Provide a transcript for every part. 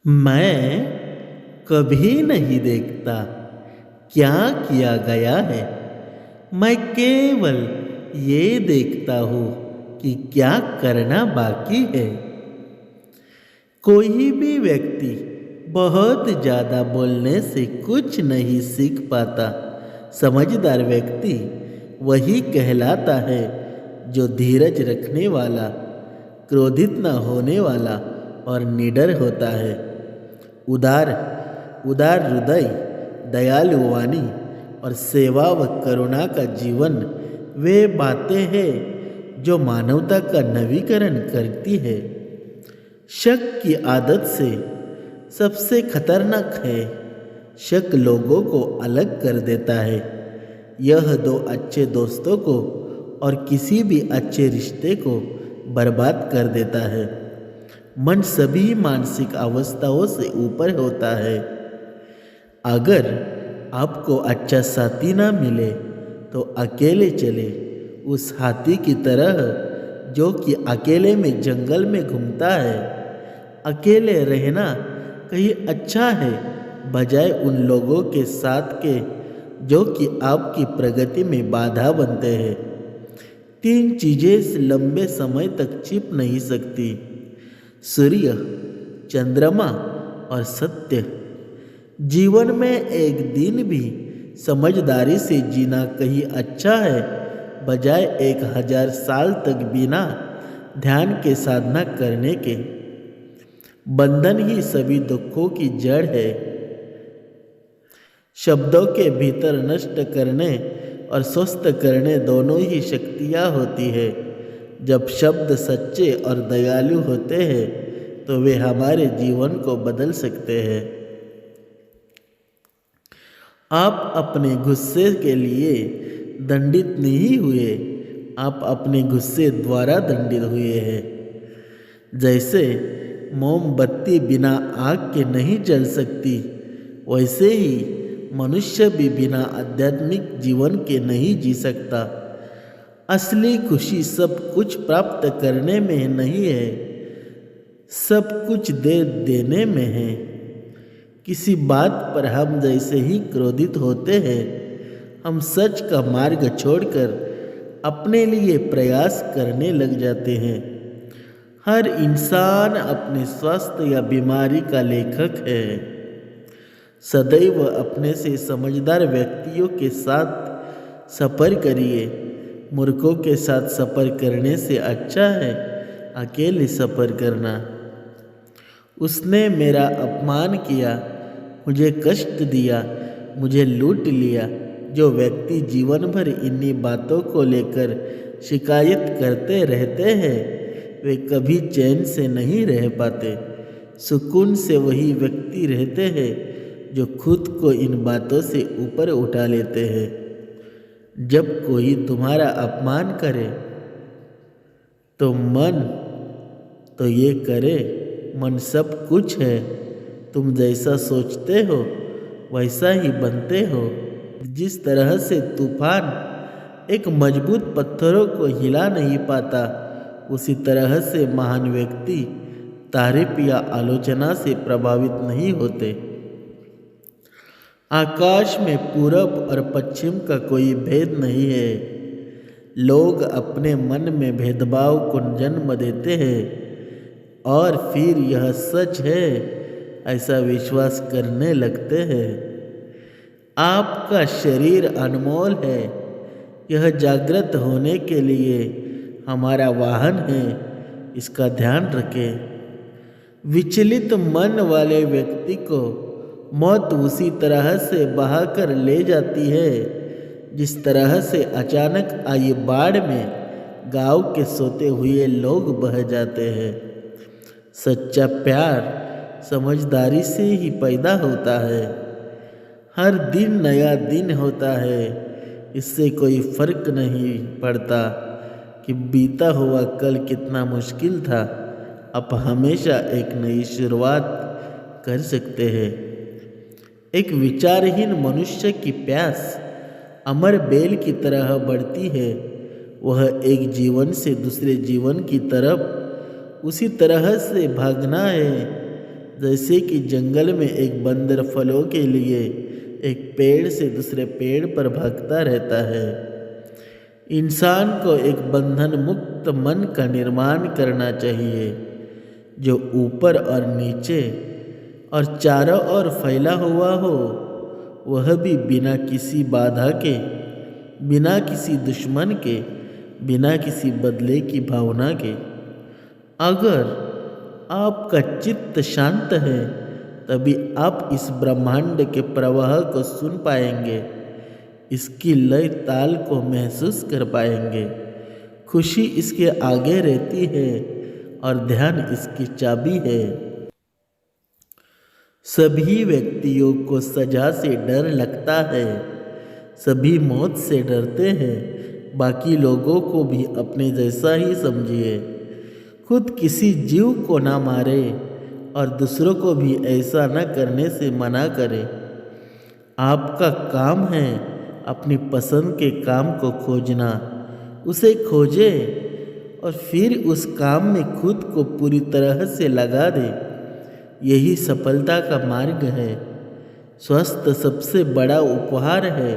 मैं कभी नहीं देखता क्या किया गया है। मैं केवल ये देखता हूँ कि क्या करना बाकी है। कोई भी व्यक्ति बहुत ज़्यादा बोलने से कुछ नहीं सीख पाता। समझदार व्यक्ति वही कहलाता है जो धीरज रखने वाला, क्रोधित न होने वाला और निडर होता है। उदार उदार हृदय, दयालु वाणी और सेवा व करुणा का जीवन वे बातें हैं जो मानवता का नवीकरण करती है। शक की आदत से सबसे खतरनाक है। शक लोगों को अलग कर देता है। यह दो अच्छे दोस्तों को और किसी भी अच्छे रिश्ते को बर्बाद कर देता है। मन सभी मानसिक अवस्थाओं से ऊपर होता है। अगर आपको अच्छा साथी ना मिले तो अकेले चले उस हाथी की तरह जो कि अकेले में जंगल में घूमता है। अकेले रहना कहीं अच्छा है बजाय उन लोगों के साथ के जो कि आपकी प्रगति में बाधा बनते हैं। तीन चीज़ें लंबे समय तक छिप नहीं सकती: सूर्य, चंद्रमा और सत्य। जीवन में एक दिन भी समझदारी से जीना कहीं अच्छा है बजाय 1000 साल तक बिना ध्यान के साधना करने के। बंधन ही सभी दुखों की जड़ है। शब्दों के भीतर नष्ट करने और स्वस्थ करने दोनों ही शक्तियाँ होती है। जब शब्द सच्चे और दयालु होते हैं तो वे हमारे जीवन को बदल सकते हैं। आप अपने गुस्से के लिए दंडित नहीं हुए, आप अपने गुस्से द्वारा दंडित हुए हैं। जैसे मोमबत्ती बिना आग के नहीं जल सकती, वैसे ही मनुष्य भी बिना आध्यात्मिक जीवन के नहीं जी सकता। असली खुशी सब कुछ प्राप्त करने में नहीं है, सब कुछ दे देने में है। किसी बात पर हम जैसे ही क्रोधित होते हैं, हम सच का मार्ग छोड़कर अपने लिए प्रयास करने लग जाते हैं। हर इंसान अपने स्वास्थ्य या बीमारी का लेखक है। सदैव अपने से समझदार व्यक्तियों के साथ सफ़र करिए। मूर्खों के साथ सफ़र करने से अच्छा है अकेले सफ़र करना। उसने मेरा अपमान किया, मुझे कष्ट दिया, मुझे लूट लिया। जो व्यक्ति जीवन भर इन्हीं बातों को लेकर शिकायत करते रहते हैं वे कभी चैन से नहीं रह पाते। सुकून से वही व्यक्ति रहते हैं जो खुद को इन बातों से ऊपर उठा लेते हैं। जब कोई तुम्हारा अपमान करे तो मन तो ये करे, मन सब कुछ है, तुम जैसा सोचते हो वैसा ही बनते हो। जिस तरह से तूफान एक मजबूत पत्थरों को हिला नहीं पाता, उसी तरह से महान व्यक्ति तारीफ या आलोचना से प्रभावित नहीं होते। आकाश में पूरब और पश्चिम का कोई भेद नहीं है। लोग अपने मन में भेदभाव को जन्म देते हैं और फिर यह सच है ऐसा विश्वास करने लगते हैं। आपका शरीर अनमोल है, यह जागृत होने के लिए हमारा वाहन है, इसका ध्यान रखें। विचलित मन वाले व्यक्ति को मौत उसी तरह से बहाकर ले जाती है जिस तरह से अचानक आई बाढ़ में गांव के सोते हुए लोग बह जाते हैं। सच्चा प्यार समझदारी से ही पैदा होता है। हर दिन नया दिन होता है, इससे कोई फर्क नहीं पड़ता कि बीता हुआ कल कितना मुश्किल था। आप हमेशा एक नई शुरुआत कर सकते हैं। एक विचारहीन मनुष्य की प्यास अमर बेल की तरह बढ़ती है। वह एक जीवन से दूसरे जीवन की तरफ उसी तरह से भागना है जैसे कि जंगल में एक बंदर फलों के लिए एक पेड़ से दूसरे पेड़ पर भागता रहता है, इंसान को एक बंधन मुक्त मन का निर्माण करना चाहिए जो ऊपर और नीचे और चारों ओर फैला हुआ हो, वह भी बिना किसी बाधा के, बिना किसी दुश्मन के, बिना किसी बदले की भावना के। अगर आपका चित्त शांत है तभी आप इस ब्रह्मांड के प्रवाह को सुन पाएंगे, इसकी लय ताल को महसूस कर पाएंगे। खुशी इसके आगे रहती है और ध्यान इसकी चाबी है। सभी व्यक्तियों को सजा से डर लगता है, सभी मौत से डरते हैं। बाकी लोगों को भी अपने जैसा ही समझिए। खुद किसी जीव को ना मारे और दूसरों को भी ऐसा न करने से मना करें। आपका काम है अपनी पसंद के काम को खोजना, उसे खोजें और फिर उस काम में खुद को पूरी तरह से लगा दें। यही सफलता का मार्ग है। स्वास्थ्य सबसे बड़ा उपहार है,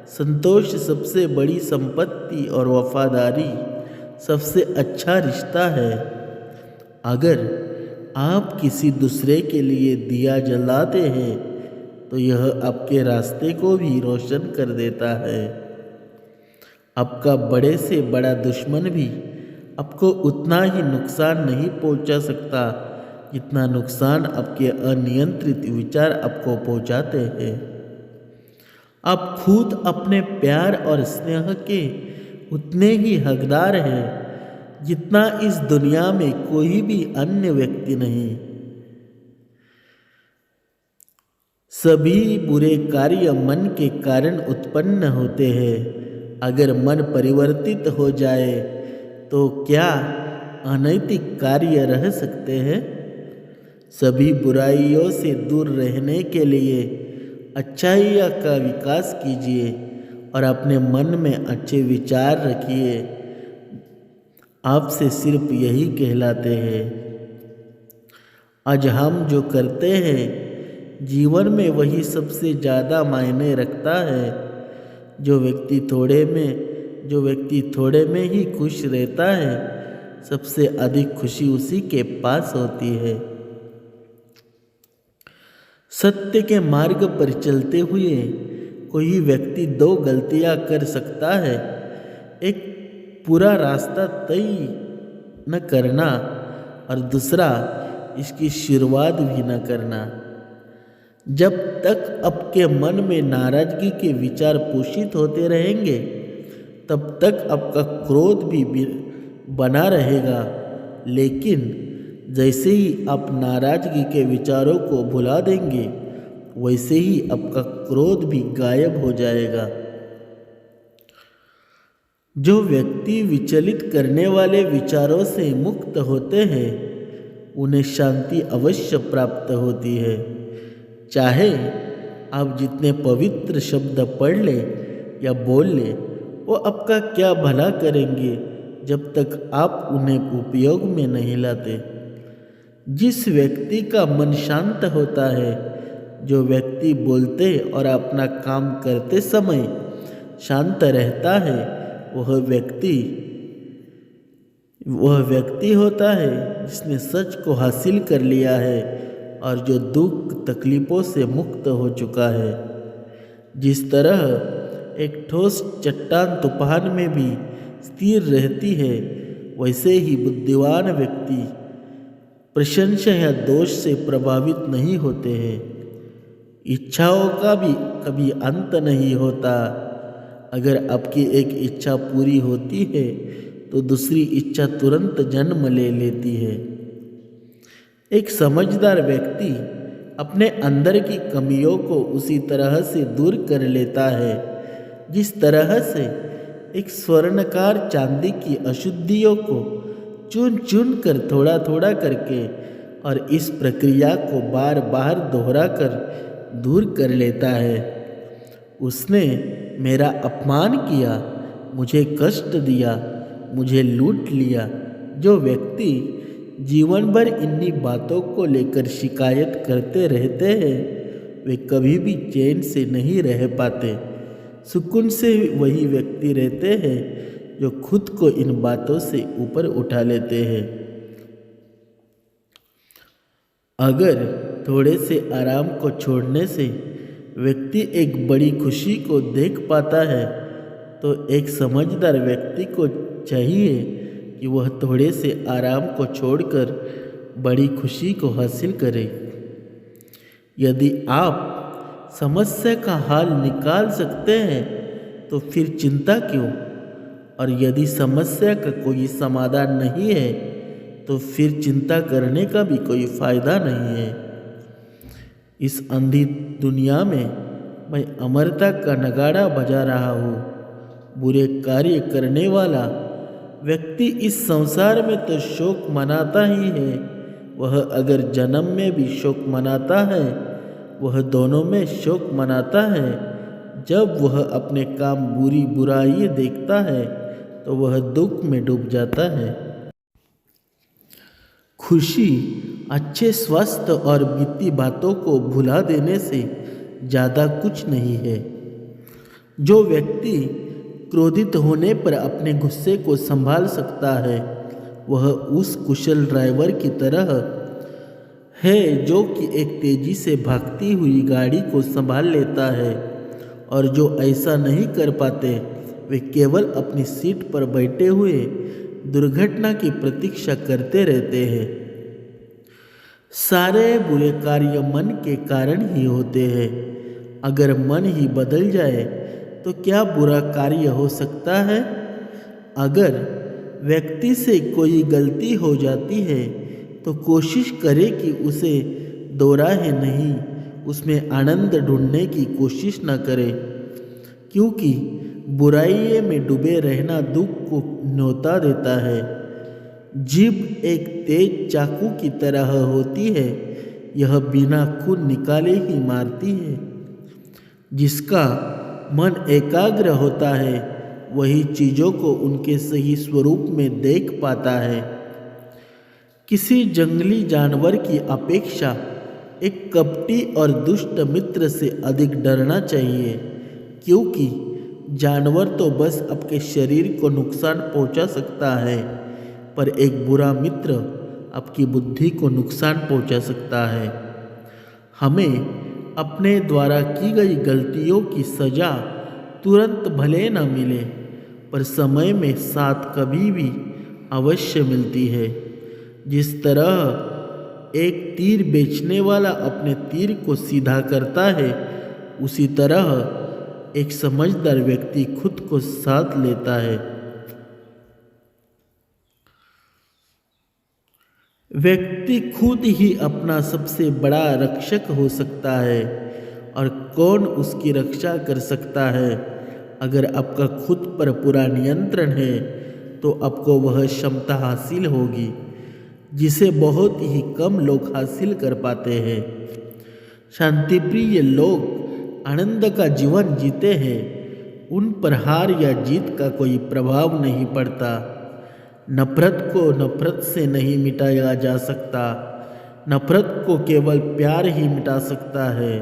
संतोष सबसे बड़ी संपत्ति और वफादारी सबसे अच्छा रिश्ता है। अगर आप किसी दूसरे के लिए दिया जलाते हैं तो यह आपके रास्ते को भी रोशन कर देता है। आपका बड़े से बड़ा दुश्मन भी आपको उतना ही नुकसान नहीं पहुंचा सकता जितना नुकसान आपके अनियंत्रित विचार आपको पहुंचाते हैं। आप खुद अपने प्यार और स्नेह के उतने ही हकदार हैं जितना इस दुनिया में कोई भी अन्य व्यक्ति नहीं। सभी बुरे कार्य मन के कारण उत्पन्न होते हैं। अगर मन परिवर्तित हो जाए तो क्या अनैतिक कार्य रह सकते हैं? सभी बुराइयों से दूर रहने के लिए अच्छाइयों का विकास कीजिए और अपने मन में अच्छे विचार रखिए। आपसे सिर्फ यही कहलाते हैं। आज हम जो करते हैं जीवन में वही सबसे ज़्यादा मायने रखता है। जो व्यक्ति थोड़े में ही खुश रहता है, सबसे अधिक खुशी उसी के पास होती है। सत्य के मार्ग पर चलते हुए कोई व्यक्ति दो गलतियां कर सकता है। एक पूरा रास्ता तय न करना और दूसरा इसकी शुरुआत भी न करना। जब तक आपके मन में नाराजगी के विचार पोषित होते रहेंगे तब तक आपका क्रोध भी बना रहेगा। लेकिन जैसे ही आप नाराजगी के विचारों को भुला देंगे वैसे ही आपका क्रोध भी गायब हो जाएगा। जो व्यक्ति विचलित करने वाले विचारों से मुक्त होते हैं उन्हें शांति अवश्य प्राप्त होती है। चाहे आप जितने पवित्र शब्द पढ़ ले या बोल ले, वो आपका क्या भला करेंगे जब तक आप उन्हें उपयोग में नहीं लाते। जिस व्यक्ति का मन शांत होता है, जो व्यक्ति बोलते और अपना काम करते समय शांत रहता है, वह व्यक्ति होता है जिसने सच को हासिल कर लिया है और जो दुख तकलीफ़ों से मुक्त हो चुका है। जिस तरह एक ठोस चट्टान तूफान में भी स्थिर रहती है, वैसे ही बुद्धिमान व्यक्ति प्रशंसा या दोष से प्रभावित नहीं होते हैं। इच्छाओं का भी कभी अंत नहीं होता। अगर आपकी एक इच्छा पूरी होती है तो दूसरी इच्छा तुरंत जन्म ले लेती है। एक समझदार व्यक्ति अपने अंदर की कमियों को उसी तरह से दूर कर लेता है जिस तरह से एक स्वर्णकार चांदी की अशुद्धियों को चुन चुन कर थोड़ा थोड़ा करके और इस प्रक्रिया को बार बार दोहरा कर दूर कर लेता है। उसने मेरा अपमान किया, मुझे कष्ट दिया, मुझे लूट लिया। जो व्यक्ति जीवन भर इन्हीं बातों को लेकर शिकायत करते रहते हैं, वे कभी भी चैन से नहीं रह पाते। सुकून से वही व्यक्ति रहते हैं जो खुद को इन बातों से ऊपर उठा लेते हैं। अगर थोड़े से आराम को छोड़ने से व्यक्ति एक बड़ी खुशी को देख पाता है, तो एक समझदार व्यक्ति को चाहिए कि वह थोड़े से आराम को छोड़कर बड़ी खुशी को हासिल करे। यदि आप समस्या का हल निकाल सकते हैं तो फिर चिंता क्यों, और यदि समस्या का कोई समाधान नहीं है तो फिर चिंता करने का भी कोई फ़ायदा नहीं है। इस अंधी दुनिया में मैं अमरता का नगाड़ा बजा रहा हूँ। बुरे कार्य करने वाला व्यक्ति इस संसार में तो शोक मनाता ही है, वह अगर जन्म में भी शोक मनाता है, वह दोनों में शोक मनाता है। जब वह अपने काम बुरी बुराई देखता है तो वह दुख में डूब जाता है। खुशी अच्छे स्वास्थ्य और बीती बातों को भुला देने से ज़्यादा कुछ नहीं है। जो व्यक्ति क्रोधित होने पर अपने गुस्से को संभाल सकता है, वह उस कुशल ड्राइवर की तरह है जो कि एक तेजी से भागती हुई गाड़ी को संभाल लेता है, और जो ऐसा नहीं कर पाते वे केवल अपनी सीट पर बैठे हुए दुर्घटना की प्रतीक्षा करते रहते हैं। सारे बुरे कार्य मन के कारण ही होते हैं। अगर मन ही बदल जाए तो क्या बुरा कार्य हो सकता है? अगर व्यक्ति से कोई गलती हो जाती है तो कोशिश करे कि उसे दोहराए नहीं, उसमें आनंद ढूंढने की कोशिश न करे, क्योंकि बुराई में डूबे रहना दुख को न्योता देता है। जीभ एक तेज चाकू की तरह होती है, यह बिना खून निकाले ही मारती है। जिसका मन एकाग्र होता है वही चीज़ों को उनके सही स्वरूप में देख पाता है। किसी जंगली जानवर की अपेक्षा एक कपटी और दुष्ट मित्र से अधिक डरना चाहिए, क्योंकि जानवर तो बस आपके शरीर को नुकसान पहुंचा सकता है, पर एक बुरा मित्र आपकी बुद्धि को नुकसान पहुंचा सकता है। हमें अपने द्वारा की गई गलतियों की सज़ा तुरंत भले न मिले, पर समय में साथ कभी भी अवश्य मिलती है। जिस तरह एक तीर बेचने वाला अपने तीर को सीधा करता है, उसी तरह एक समझदार व्यक्ति खुद को साथ लेता है। व्यक्ति खुद ही अपना सबसे बड़ा रक्षक हो सकता है, और कौन उसकी रक्षा कर सकता है? अगर आपका खुद पर पूरा नियंत्रण है तो आपको वह क्षमता हासिल होगी जिसे बहुत ही कम लोग हासिल कर पाते हैं। शांतिप्रिय लोग आनंद का जीवन जीते हैं, उन पर हार या जीत का कोई प्रभाव नहीं पड़ता। नफरत को नफरत से नहीं मिटाया जा सकता, नफरत को केवल प्यार ही मिटा सकता है।